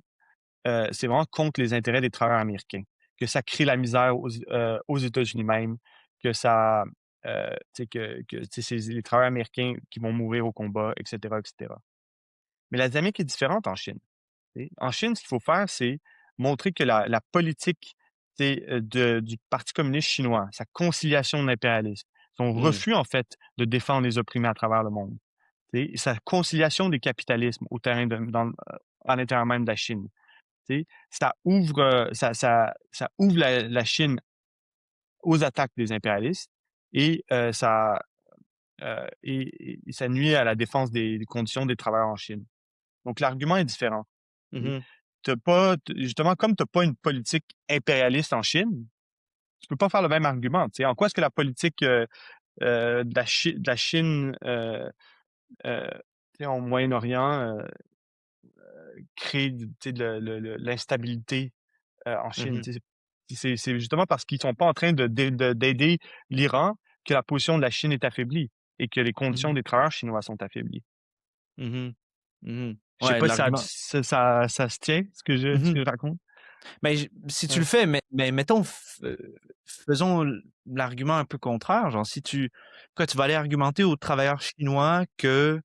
B: c'est vraiment contre les intérêts des travailleurs américains. Que ça crée la misère aux États-Unis même, que ça, tu sais, que tu sais, c'est les travailleurs américains qui vont mourir au combat, et cetera, et cetera. Mais la dynamique est différente en Chine. En Chine, ce qu'il faut faire, c'est montrer que la politique du Parti communiste chinois, sa conciliation de l'impérialisme, son
A: Mmh.
B: refus, en fait, de défendre les opprimés à travers le monde, sa conciliation des capitalismes au terrain à l'intérieur même de la Chine. Ça ouvre, ça ouvre la Chine aux attaques des impérialistes et, et ça nuit à la défense des conditions des travailleurs en Chine. Donc l'argument est différent. Et
A: Mmh.
B: t'as pas, justement, comme tu n'as pas une politique impérialiste en Chine, tu peux pas faire le même argument. En quoi est-ce que la politique de la Chine euh, au Moyen-Orient crée l'instabilité en Chine?
A: Mmh.
B: C'est justement parce qu'ils sont pas en train d'aider l'Iran que la position de la Chine est affaiblie et que les conditions
A: Mmh.
B: des travailleurs chinois sont affaiblies.
A: Mmh. Mmh.
B: Je sais
A: Ouais,
B: pas si
A: l'argument.
B: ça se tient, ce
A: Mmh.
B: que je raconte.
A: Mais si tu le
B: Ouais,
A: fais, mais mettons, faisons l'argument un peu contraire. Genre, si tu, quoi, tu vas aller argumenter aux travailleurs chinois que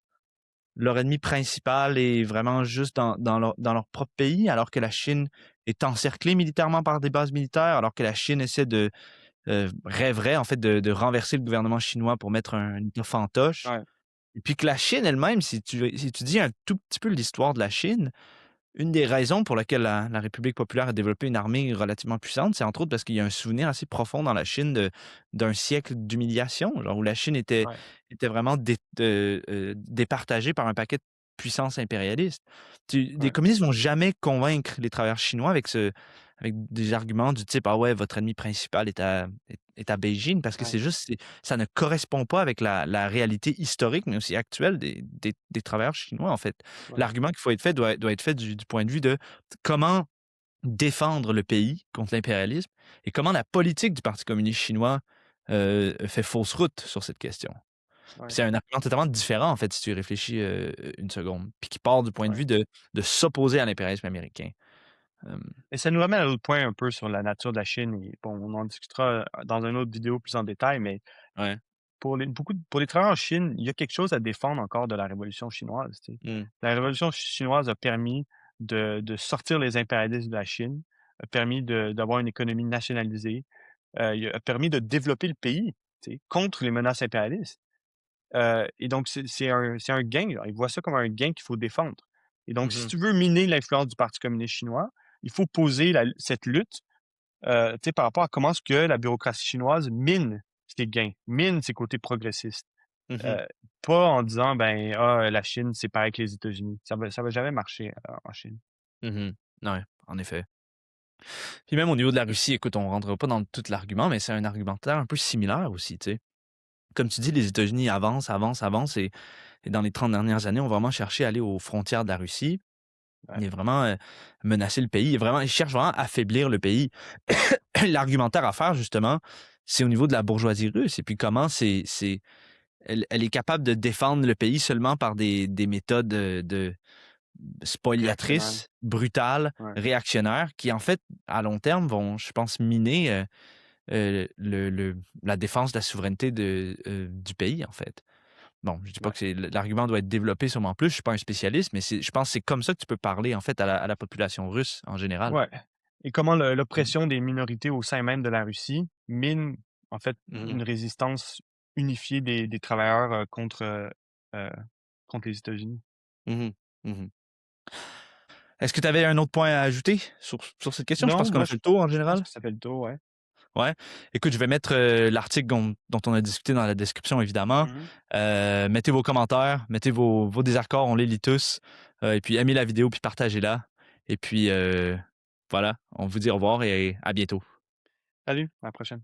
A: leur ennemi principal est vraiment juste dans leur propre pays, alors que la Chine est encerclée militairement par des bases militaires, alors que la Chine essaie rêverait en fait de renverser le gouvernement chinois pour mettre un État fantoche.
B: ouais,
A: Et puis que la Chine elle-même, si tu dis un tout petit peu l'histoire de la Chine, une des raisons pour laquelle la République populaire a développé une armée relativement puissante, c'est entre autres parce qu'il y a un souvenir assez profond dans la Chine d'un siècle d'humiliation, genre où la Chine
B: ouais,
A: était vraiment départagée par un paquet de puissances impérialistes. Les
B: ouais,
A: communistes vont jamais convaincre les travailleurs chinois avec des arguments du type ah ouais, votre ennemi principal est à Beijing, parce que
B: ouais,
A: ça ne correspond pas avec la réalité historique, mais aussi actuelle des travailleurs chinois, en fait.
B: ouais,
A: L'argument qu'il faut être fait doit être fait du point de vue de comment défendre le pays contre l'impérialisme et comment la politique du Parti communiste chinois fait fausse route sur cette question. Puis
B: ouais,
A: c'est un argument totalement différent, en fait, si tu y réfléchis une seconde, puis qui part du point de
B: ouais.
A: vue de s'opposer à l'impérialisme américain. Euh,
B: Et ça nous ramène à l'autre point un peu sur la nature de la Chine et bon, on en discutera dans une autre vidéo plus en détail, mais
A: ouais.
B: pour les travailleurs en Chine, il y a quelque chose à défendre encore de la révolution chinoise, tu sais.
A: Mm,
B: La révolution chinoise a permis de sortir les impérialistes de la Chine, a permis d'avoir une économie nationalisée, il a permis de développer le pays, tu sais, contre les menaces impérialistes. Et donc c'est un gain, là. Ils voient ça comme un gain qu'il faut défendre. Et donc si
A: mhm,
B: tu veux miner l'influence du Parti communiste chinois, il faut poser cette lutte, tu sais, par rapport à comment est-ce que la bureaucratie chinoise mine ses gains, mine ses côtés progressistes.
A: mhm,
B: Heu, Pas en disant: «Ben, ah, la Chine, c'est pareil que les États-Unis». Ça va jamais marcher, en Chine.
A: mhm. Ouais, en effet. Puis même au niveau de la Russie, écoute, on ne rentrera pas dans tout l'argument, mais c'est un argumentaire un peu similaire aussi, tu sais. Comme tu dis, les États-Unis avancent, avancent, avancent, et dans les 30 dernières années, ont vraiment cherché à aller aux frontières de la Russie
B: Ouais,
A: et vraiment menacer le pays. Ils cherchent vraiment à affaiblir le pays. L'argumentaire à faire, justement, c'est au niveau de la bourgeoisie russe. Et puis comment elle est capable de défendre le pays seulement par des méthodes de
B: réactionnaire.
A: spoliatrices, brutales,
B: Ouais,
A: réactionnaires, qui en fait, à long terme, vont, je pense, miner la défense de la souveraineté du pays, en fait. Bon, je dis pas
B: ouais,
A: que l'argument doit être développé sûrement plus, je suis pas un spécialiste, mais je pense que c'est comme ça que tu peux parler, en fait, à la population russe en général.
B: ouais. Et comment
A: Mmh.
B: l'oppression des minorités au sein même de la Russie mine, en fait,
A: Mmh.
B: une résistance unifiée des travailleurs, heu, contre les États-Unis.
A: Mmh. Mmh. Est-ce que tu avais un autre point à ajouter sur cette question? Je pense
B: Non,
A: qu'on a
B: moi,
A: fait le tour en
B: je pense
A: général.
B: que ça fait le tour, ouais.
A: Ouais. Écoute, je vais mettre l'article dont on a discuté dans la description, évidemment.
B: Mmh.
A: Mettez vos commentaires, mettez vos désaccords, on les lit tous. Et puis aimez la vidéo, puis partagez-la. Et puis voilà, on vous dit au revoir et à bientôt.
B: Salut, à la prochaine.